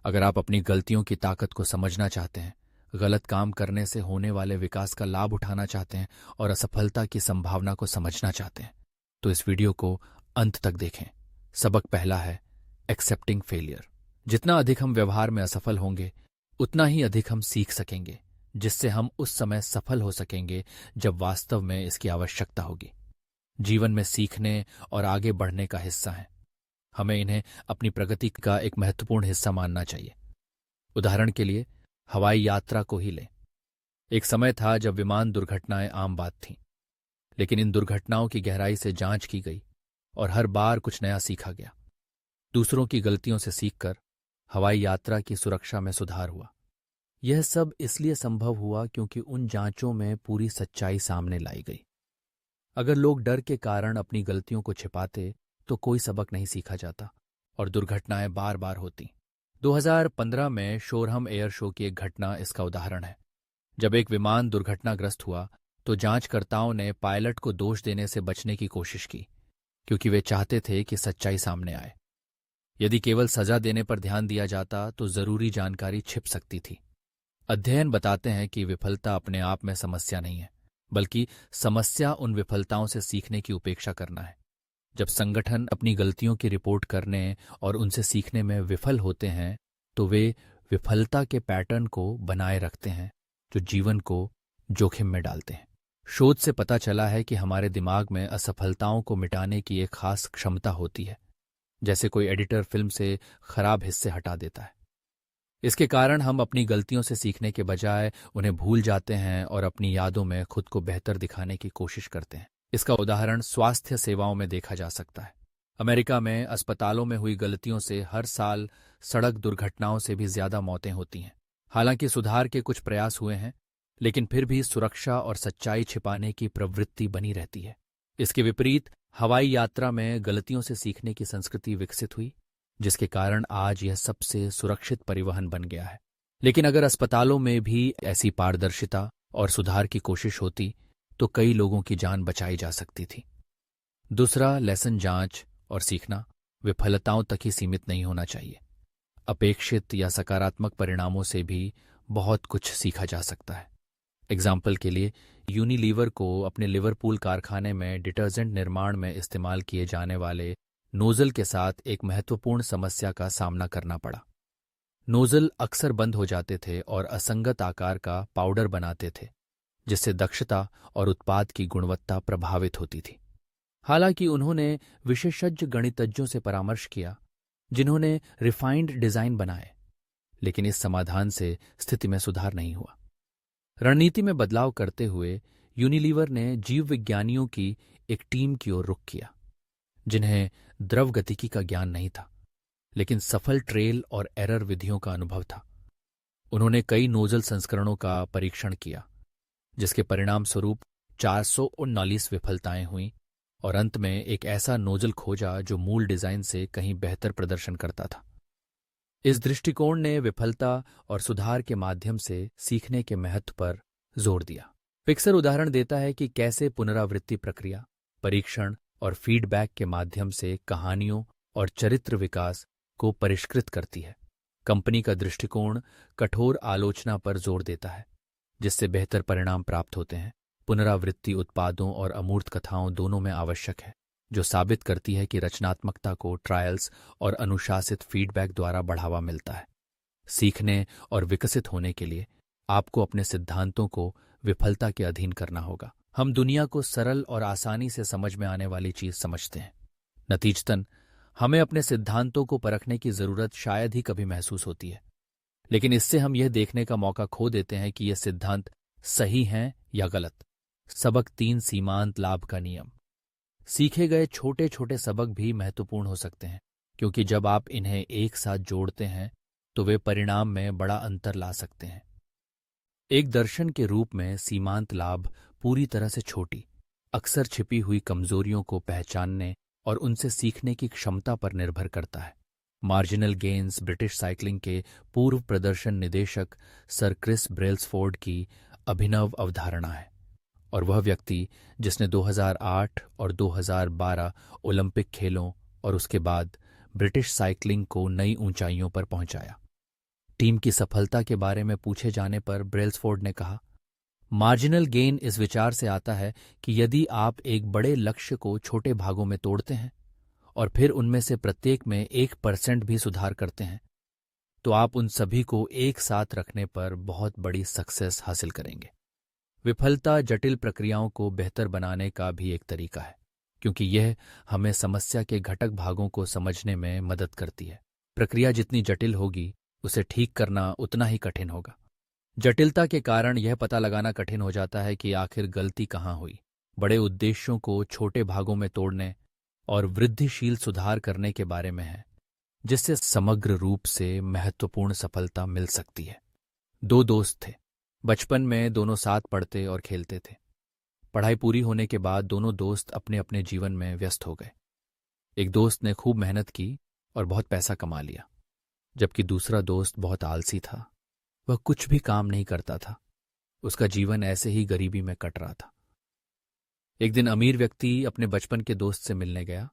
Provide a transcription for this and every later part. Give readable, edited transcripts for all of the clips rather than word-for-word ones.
अगर आप अपनी गलतियों की ताकत को समझना चाहते हैं, गलत काम करने से होने वाले विकास का लाभ उठाना चाहते हैं और असफलता की संभावना को समझना चाहते हैं, तो इस वीडियो को अंत तक देखें। सबक पहला है एक्सेप्टिंग फेलियर। जितना अधिक हम व्यवहार में असफल होंगे, उतना ही अधिक हम सीख सकेंगे, जिससे हम उस समय सफल हो सकेंगे जब वास्तव में इसकी आवश्यकता होगी। जीवन में सीखने और आगे बढ़ने का हिस्सा है। हमें इन्हें अपनी प्रगति का एक महत्वपूर्ण हिस्सा मानना चाहिए। उदाहरण के लिए हवाई यात्रा को ही लें। एक समय था जब विमान दुर्घटनाएं आम बात थीं, लेकिन इन दुर्घटनाओं की गहराई से जांच की गई और हर बार कुछ नया सीखा गया। दूसरों की गलतियों से सीखकर हवाई यात्रा की सुरक्षा में सुधार हुआ। यह सब इसलिए संभव हुआ क्योंकि उन जांचों में पूरी सच्चाई सामने लाई गई। अगर लोग डर के कारण अपनी गलतियों को छिपाते तो कोई सबक नहीं सीखा जाता और दुर्घटनाएं बार बार होती। 2015 में शोरहम एयर शो की एक घटना इसका उदाहरण है। जब एक विमान दुर्घटनाग्रस्त हुआ तो जांचकर्ताओं ने पायलट को दोष देने से बचने की कोशिश की, क्योंकि वे चाहते थे कि सच्चाई सामने आए। यदि केवल सजा देने पर ध्यान दिया जाता तो जरूरी जानकारी छिप सकती थी। अध्ययन बताते हैं कि विफलता अपने आप में समस्या नहीं है, बल्कि समस्या उन विफलताओं से सीखने की उपेक्षा करना है। जब संगठन अपनी गलतियों की रिपोर्ट करने और उनसे सीखने में विफल होते हैं, तो वे विफलता के पैटर्न को बनाए रखते हैं जो जीवन को जोखिम में डालते हैं। शोध से पता चला है कि हमारे दिमाग में असफलताओं को मिटाने की एक खास क्षमता होती है, जैसे कोई एडिटर फिल्म से खराब हिस्से हटा देता है। इसके कारण हम अपनी गलतियों से सीखने के बजाय उन्हें भूल जाते हैं और अपनी यादों में खुद को बेहतर दिखाने की कोशिश करते हैं। इसका उदाहरण स्वास्थ्य सेवाओं में देखा जा सकता है। अमेरिका में अस्पतालों में हुई गलतियों से हर साल सड़क दुर्घटनाओं से भी ज्यादा मौतें होती हैं। हालांकि सुधार के कुछ प्रयास हुए हैं, लेकिन फिर भी सुरक्षा और सच्चाई छिपाने की प्रवृत्ति बनी रहती है। इसके विपरीत हवाई यात्रा में गलतियों से सीखने की संस्कृति विकसित हुई, जिसके कारण आज यह सबसे सुरक्षित परिवहन बन गया है। लेकिन अगर अस्पतालों में भी ऐसी पारदर्शिता और सुधार की कोशिश होती तो कई लोगों की जान बचाई जा सकती थी। दूसरा लेसन जांच और सीखना विफलताओं तक ही सीमित नहीं होना चाहिए। अपेक्षित या सकारात्मक परिणामों से भी बहुत कुछ सीखा जा सकता है। एग्जाम्पल के लिए यूनिलीवर को अपने लिवरपूल कारखाने में डिटर्जेंट निर्माण में इस्तेमाल किए जाने वाले नोजल के साथ एक महत्वपूर्ण समस्या का सामना करना पड़ा। नोजल अक्सर बंद हो जाते थे और असंगत आकार का पाउडर बनाते थे, जिससे दक्षता और उत्पाद की गुणवत्ता प्रभावित होती थी। हालांकि उन्होंने विशेषज्ञ गणितज्ञों से परामर्श किया, जिन्होंने रिफाइंड डिजाइन बनाए, लेकिन इस समाधान से स्थिति में सुधार नहीं हुआ। रणनीति में बदलाव करते हुए यूनिलीवर ने जीव विज्ञानियों की एक टीम की ओर रुख किया, जिन्हें द्रव गतिकी का ज्ञान नहीं था, लेकिन सफल ट्रेल और एरर विधियों का अनुभव था। उन्होंने कई नोजल संस्करणों का परीक्षण किया, जिसके परिणाम स्वरूप 439 विफलताएं हुईं और अंत में एक ऐसा नोजल खोजा जो मूल डिजाइन से कहीं बेहतर प्रदर्शन करता था। इस दृष्टिकोण ने विफलता और सुधार के माध्यम से सीखने के महत्व पर जोर दिया। पिक्सर उदाहरण देता है कि कैसे पुनरावृत्ति प्रक्रिया, परीक्षण और फीडबैक के माध्यम से कहानियों और चरित्र विकास को परिष्कृत करती है। कंपनी का दृष्टिकोण कठोर आलोचना पर जोर देता है, जिससे बेहतर परिणाम प्राप्त होते हैं। पुनरावृत्ति उत्पादों और अमूर्त कथाओं दोनों में आवश्यक है, जो साबित करती है कि रचनात्मकता को ट्रायल्स और अनुशासित फीडबैक द्वारा बढ़ावा मिलता है। सीखने और विकसित होने के लिए आपको अपने सिद्धांतों को विफलता के अधीन करना होगा। हम दुनिया को सरल और आसानी से समझ में आने वाली चीज समझते हैं। नतीजतन हमें अपने सिद्धांतों को परखने की जरूरत शायद ही कभी महसूस होती है, लेकिन इससे हम यह देखने का मौका खो देते हैं कि ये सिद्धांत सही हैं या गलत। सबक 3 सीमांत लाभ का नियम। सीखे गए छोटे छोटे सबक भी महत्वपूर्ण हो सकते हैं, क्योंकि जब आप इन्हें एक साथ जोड़ते हैं तो वे परिणाम में बड़ा अंतर ला सकते हैं। एक दर्शन के रूप में सीमांत लाभ पूरी तरह से छोटी, अक्सर छिपी हुई कमजोरियों को पहचानने और उनसे सीखने की क्षमता पर निर्भर करता है। मार्जिनल गेन्स ब्रिटिश साइकिलिंग के पूर्व प्रदर्शन निदेशक सर क्रिस ब्रेल्सफोर्ड की अभिनव अवधारणा है, और वह व्यक्ति जिसने 2008 और 2012 ओलंपिक खेलों और उसके बाद ब्रिटिश साइकिलिंग को नई ऊंचाइयों पर पहुंचाया। टीम की सफलता के बारे में पूछे जाने पर ब्रेल्सफोर्ड ने कहा, मार्जिनल गेन इस विचार से आता है कि यदि आप एक बड़े लक्ष्य को छोटे भागों में तोड़ते हैं और फिर उनमें से प्रत्येक में 1% भी सुधार करते हैं, तो आप उन सभी को एक साथ रखने पर बहुत बड़ी सक्सेस हासिल करेंगे। विफलता जटिल प्रक्रियाओं को बेहतर बनाने का भी एक तरीका है, क्योंकि यह हमें समस्या के घटक भागों को समझने में मदद करती है। प्रक्रिया जितनी जटिल होगी, उसे ठीक करना उतना ही कठिन होगा। जटिलता के कारण यह पता लगाना कठिन हो जाता है कि आखिर गलती कहाँ हुई। बड़े उद्देश्यों को छोटे भागों में तोड़ने और वृद्धिशील सुधार करने के बारे में है, जिससे समग्र रूप से महत्वपूर्ण सफलता मिल सकती है। दो दोस्त थे। बचपन में दोनों साथ पढ़ते और खेलते थे। पढ़ाई पूरी होने के बाद दोनों दोस्त अपने अपने जीवन में व्यस्त हो गए। एक दोस्त ने खूब मेहनत की और बहुत पैसा कमा लिया, जबकि दूसरा दोस्त बहुत आलसी था। वह कुछ भी काम नहीं करता था। उसका जीवन ऐसे ही गरीबी में कट रहा था। एक दिन अमीर व्यक्ति अपने बचपन के दोस्त से मिलने गया।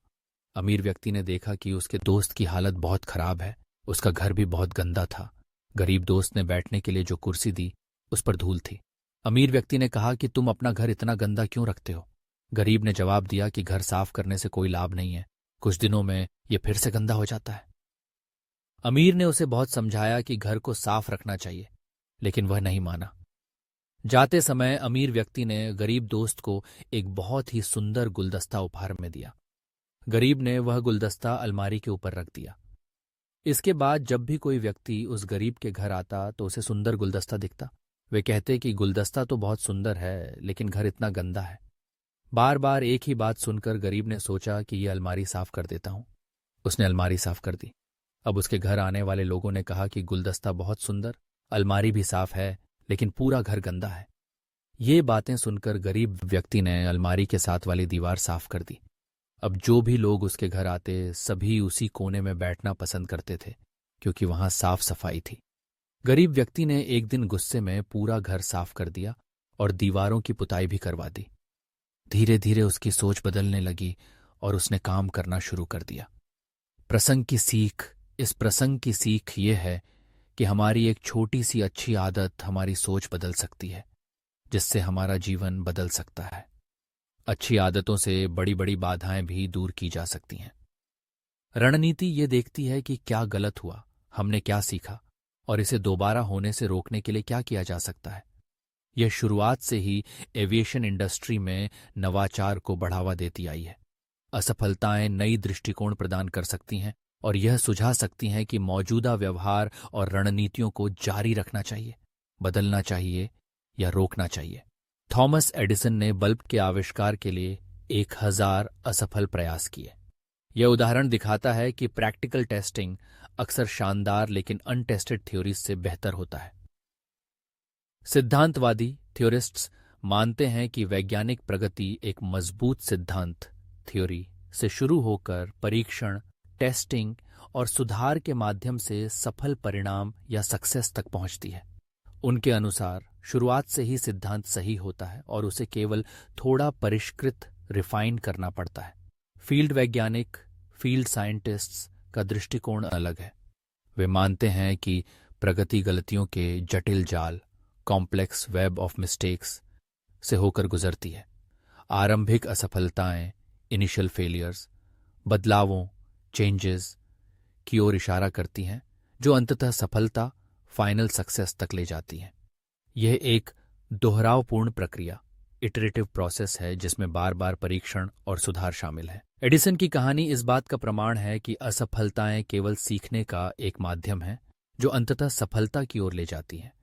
अमीर व्यक्ति ने देखा कि उसके दोस्त की हालत बहुत खराब है। उसका घर भी बहुत गंदा था। गरीब दोस्त ने बैठने के लिए जो कुर्सी दी, उस पर धूल थी। अमीर व्यक्ति ने कहा कि तुम अपना घर इतना गंदा क्यों रखते हो? गरीब ने जवाब दिया कि घर साफ करने से कोई लाभ नहीं है, कुछ दिनों में यह फिर से गंदा हो जाता है। अमीर ने उसे बहुत समझाया कि घर को साफ रखना चाहिए, लेकिन वह नहीं माना। जाते समय अमीर व्यक्ति ने गरीब दोस्त को एक बहुत ही सुंदर गुलदस्ता उपहार में दिया। गरीब ने वह गुलदस्ता अलमारी के ऊपर रख दिया। इसके बाद जब भी कोई व्यक्ति उस गरीब के घर आता तो उसे सुंदर गुलदस्ता दिखता। वे कहते कि गुलदस्ता तो बहुत सुंदर है, लेकिन घर इतना गंदा है। बार बार एक ही बात सुनकर गरीब ने सोचा कि यह अलमारी साफ कर देता हूं। उसने अलमारी साफ कर दी। अब उसके घर आने वाले लोगों ने कहा कि गुलदस्ता बहुत सुंदर, अलमारी भी साफ है, लेकिन पूरा घर गंदा है। ये बातें सुनकर गरीब व्यक्ति ने अलमारी के साथ वाली दीवार साफ कर दी। अब जो भी लोग उसके घर आते, सभी उसी कोने में बैठना पसंद करते थे, क्योंकि वहां साफ सफाई थी। गरीब व्यक्ति ने एक दिन गुस्से में पूरा घर साफ कर दिया और दीवारों की पुताई भी करवा दी। धीरे धीरे उसकी सोच बदलने लगी और उसने काम करना शुरू कर दिया। इस प्रसंग की सीख ये है कि हमारी एक छोटी सी अच्छी आदत हमारी सोच बदल सकती है, जिससे हमारा जीवन बदल सकता है। अच्छी आदतों से बड़ी बड़ी बाधाएं भी दूर की जा सकती हैं। रणनीति ये देखती है कि क्या गलत हुआ, हमने क्या सीखा और इसे दोबारा होने से रोकने के लिए क्या किया जा सकता है। यह शुरुआत से ही एविएशन इंडस्ट्री में नवाचार को बढ़ावा देती आई है। असफलताएं नई दृष्टिकोण प्रदान कर सकती हैं और यह सुझा सकती हैं कि मौजूदा व्यवहार और रणनीतियों को जारी रखना चाहिए, बदलना चाहिए या रोकना चाहिए। थॉमस एडिसन ने बल्ब के आविष्कार के लिए 1000 असफल प्रयास किए। यह उदाहरण दिखाता है कि प्रैक्टिकल टेस्टिंग अक्सर शानदार लेकिन अनटेस्टेड थ्योरीज से बेहतर होता है। सिद्धांतवादी थ्योरिस्ट्स मानते हैं कि वैज्ञानिक प्रगति एक मजबूत सिद्धांत थ्योरी से शुरू होकर परीक्षण, टेस्टिंग और सुधार के माध्यम से सफल परिणाम या सक्सेस तक पहुंचती है। उनके अनुसार शुरुआत से ही सिद्धांत सही होता है और उसे केवल थोड़ा परिष्कृत, रिफाइन करना पड़ता है। फील्ड वैज्ञानिक, फील्ड साइंटिस्ट्स का दृष्टिकोण अलग है। वे मानते हैं कि प्रगति गलतियों के जटिल जाल, कॉम्प्लेक्स वेब ऑफ मिस्टेक्स से होकर गुजरती है। आरंभिक असफलताएं, इनिशियल फेलियर्स, बदलावों, चेंजेस की ओर इशारा करती हैं, जो अंततः सफलता, फाइनल सक्सेस तक ले जाती हैं। यह एक दोहरावपूर्ण प्रक्रिया, इटरेटिव प्रोसेस है, जिसमें बार बार परीक्षण और सुधार शामिल है। एडिसन की कहानी इस बात का प्रमाण है कि असफलताएं केवल सीखने का एक माध्यम है, जो अंततः सफलता की ओर ले जाती हैं।